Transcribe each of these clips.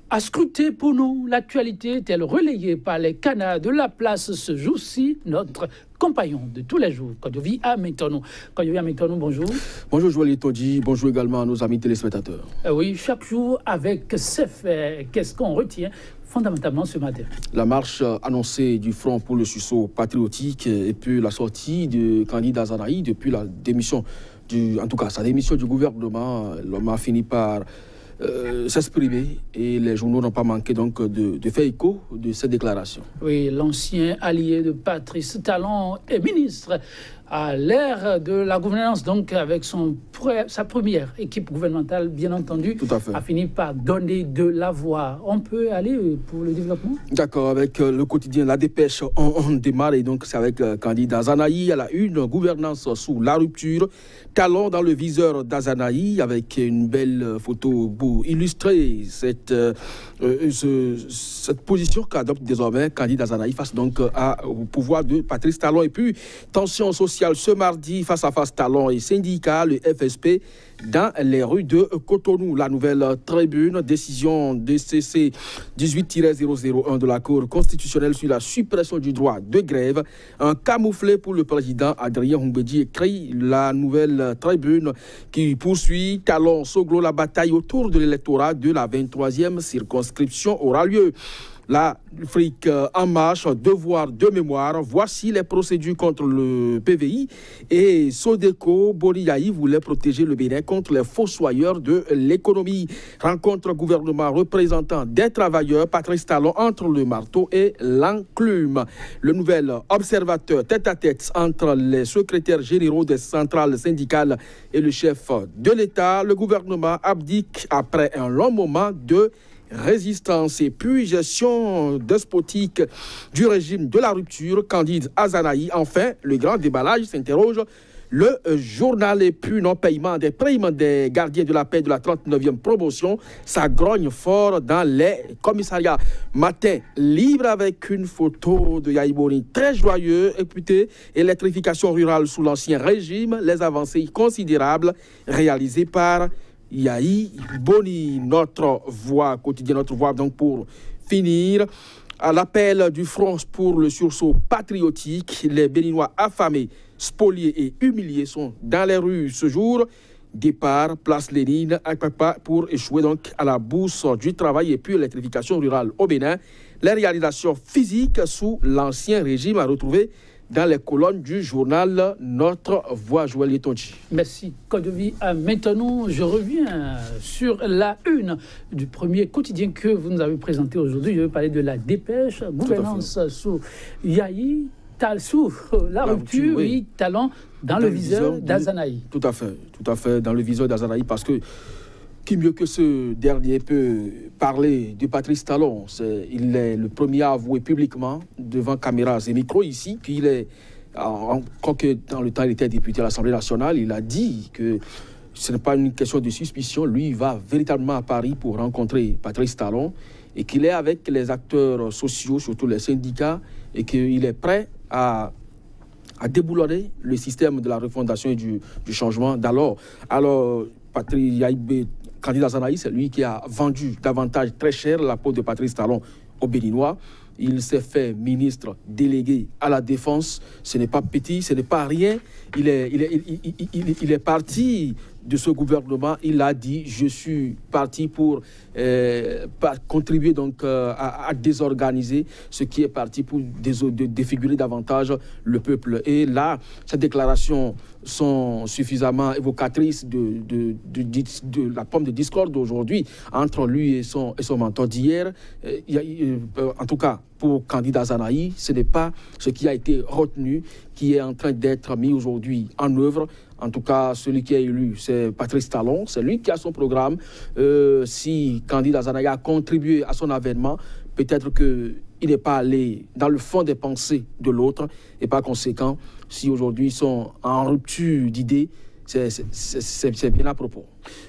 À scruter pour nous, l'actualité est-elle relayée par les canards de la place ce jour-ci, notre compagnon de tous les jours, Kodjovi Amétonou. Kodjovi Amétonou, bonjour. Bonjour Joël Tondji, bonjour également à nos amis téléspectateurs. Oui, chaque jour avec ses faits, qu'est-ce qu'on retient fondamentalement ce matin? La marche annoncée du Front pour le sursaut patriotique et puis la sortie de candidat Zanaï depuis la démission, sa démission du gouvernement, l'homme a fini par s'exprimer et les journaux n'ont pas manqué donc de faire écho de cette déclaration. Oui, l'ancien allié de Patrice Talon est ministre à l'ère de la gouvernance, donc avec sa première équipe gouvernementale, bien entendu, a fini par donner de la voix. On peut aller pour le développement? D'accord, avec le quotidien La Dépêche, on démarre et donc c'est avec candidat Zanaï à la une, gouvernance sous la rupture, Talon dans le viseur d'Azanaï avec une belle photo pour illustrer cette position qu'adopte désormais candidat Zanaï face donc au pouvoir de Patrice Talon. Et puis, tension sociale ce mardi, face à face Talon et syndicat, le FSP dans les rues de Cotonou. La nouvelle tribune, décision DCC 18-001 de la Cour constitutionnelle sur la suppression du droit de grève. Un camouflet pour le président Adrien Humbedi, écrit la nouvelle tribune qui poursuit. Talon Soglo, la bataille autour de l'électorat de la 23e circonscription aura lieu. L'Afrique en marche, devoir de mémoire. Voici les procédures contre le PVI. Et Sodeco Boliaï voulait protéger le Bénin contre les fossoyeurs de l'économie. Rencontre gouvernement représentant des travailleurs. Patrice Talon entre le marteau et l'enclume. Le nouvel observateur tête-à-tête entre les secrétaires généraux des centrales syndicales et le chef de l'État. Le gouvernement abdique après un long moment de résistance et puis gestion despotique du régime de la rupture, Candide Azanaï. Enfin, le grand déballage s'interroge. Le journal et puis non-paiement des paiements des gardiens de la paix de la 39e promotion, ça grogne fort dans les commissariats. Matin libre avec une photo de Yaïboni très joyeux. Écoutez, électrification rurale sous l'ancien régime, les avancées considérables réalisées par Yahi Boni, notre voix quotidienne, notre voix donc pour finir. À l'appel du Front pour le sursaut patriotique, les Béninois affamés, spoliés et humiliés sont dans les rues ce jour. Départ, place Lénine, pour échouer donc à la bourse du travail et puis électrification rurale au Bénin. Les réalisations physiques sous l'ancien régime à retrouver dans les colonnes du journal Notre Voix, Joël Tondji. Merci, Kodjovi Amétonou. Je reviens sur la une du premier quotidien que vous nous avez présenté aujourd'hui. Je vais parler de La Dépêche, gouvernance sous Yahi, sous la rupture, oui, Talon dans le viseur d'Azanaï. Tout à fait, dans le viseur d'Azanaï, parce que qui mieux que ce dernier peut parler de Patrice Talon? Il est le premier à avouer publiquement devant caméras et micros ici qu'il est, quoique dans le temps il était député à l'Assemblée nationale, il a dit que ce n'est pas une question de suspicion. Lui, il va véritablement à Paris pour rencontrer Patrice Talon et qu'il est avec les acteurs sociaux, surtout les syndicats, et qu'il est prêt à déboulonner le système de la refondation et du changement d'alors. Alors, Patrice Yaïbé, candidat Zanaï, c'est lui qui a vendu davantage très cher la peau de Patrice Talon aux Béninois. Il s'est fait ministre délégué à la défense. Ce n'est pas petit, ce n'est pas rien. Il est parti de ce gouvernement. Il a dit: je suis parti pour contribuer donc à désorganiser ce qui est parti pour défigurer davantage le peuple. Et là, ces déclarations sont suffisamment évocatrices de la pomme de discorde d'aujourd'hui entre lui et son mentor d'hier. En tout cas, pour candidat Zanaï, ce n'est pas ce qui a été retenu qui est en train d'être mis aujourd'hui en œuvre. En tout cas, celui qui est élu, c'est Patrice Talon. C'est lui qui a son programme. Si candidat Zanaï a contribué à son avènement, peut-être qu'il n'est pas allé dans le fond des pensées de l'autre. Et par conséquent, si aujourd'hui ils sont en rupture d'idées, c'est bien à propos.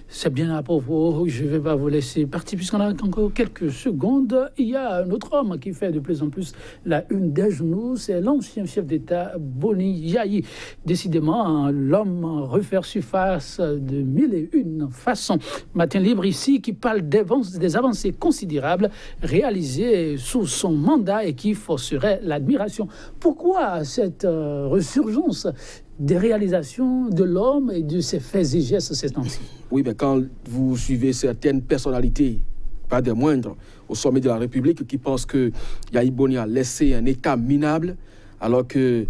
C'est bien à propos, je ne vais pas vous laisser partir puisqu'on a encore quelques secondes. Il y a un autre homme qui fait de plus en plus la une des journaux, c'est l'ancien chef d'État Boni Yayi. Décidément, l'homme refaire surface de mille et une façons. Matin Libre ici qui parle des avancées considérables réalisées sous son mandat et qui forcerait l'admiration. Pourquoi cette resurgence des réalisations de l'homme et de ses faits et gestes ces temps-ci? Oui, mais quand vous suivez certaines personnalités, pas des moindres, au sommet de la République, qui pensent que Yayi Boni a laissé un État minable, alors que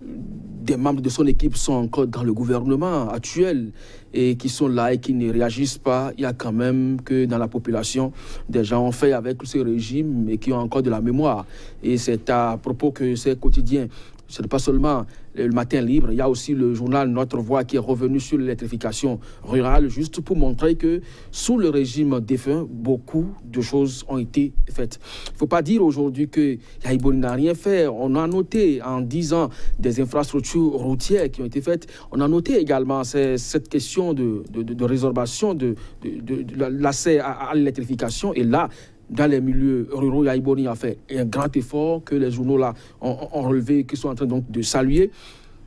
des membres de son équipe sont encore dans le gouvernement actuel et qui sont là et qui ne réagissent pas, il y a quand même que dans la population, des gens ont fait avec ce régime et qui ont encore de la mémoire. Et c'est à propos que ces quotidiens, ce n'est pas seulement le Matin Libre, il y a aussi le journal Notre Voix qui est revenu sur l'électrification rurale, juste pour montrer que sous le régime défunt, beaucoup de choses ont été faites. Il ne faut pas dire aujourd'hui que Yayi Boni n'a rien fait. On a noté en 10 ans des infrastructures routières qui ont été faites. On a noté également cette question de résorbation de l'accès à l'électrification. Et là, dans les milieux ruraux, Yayi Boni a fait un grand effort que les journaux là ont relevé, qui sont en train donc de saluer.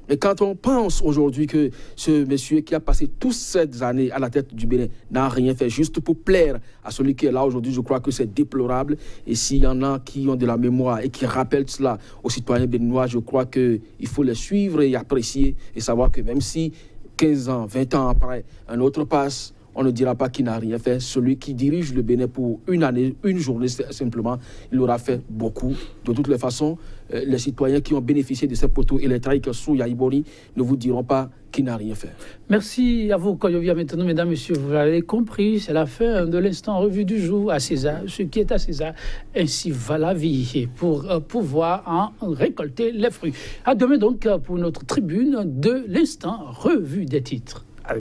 Et quand on pense aujourd'hui que ce monsieur qui a passé toutes ces années à la tête du Bénin n'a rien fait juste pour plaire à celui qui est là aujourd'hui, je crois que c'est déplorable. Et s'il y en a qui ont de la mémoire et qui rappellent cela aux citoyens béninois, je crois qu'il faut les suivre et apprécier et savoir que même si 15 ans, 20 ans après, un autre passe, on ne dira pas qu'il n'a rien fait. Celui qui dirige le Bénin pour une année, une journée simplement, il aura fait beaucoup. De toutes les façons, les citoyens qui ont bénéficié de ces poteaux électriques sous Yayi Boni ne vous diront pas qu'il n'a rien fait. Merci à vous, Koyovia. Maintenant, mesdames, messieurs, vous l'avez compris, c'est la fin de l'instant revue du jour à César. Ce qui est à César, ainsi va la vie, pour pouvoir en récolter les fruits. À demain donc pour notre tribune de l'instant revue des titres.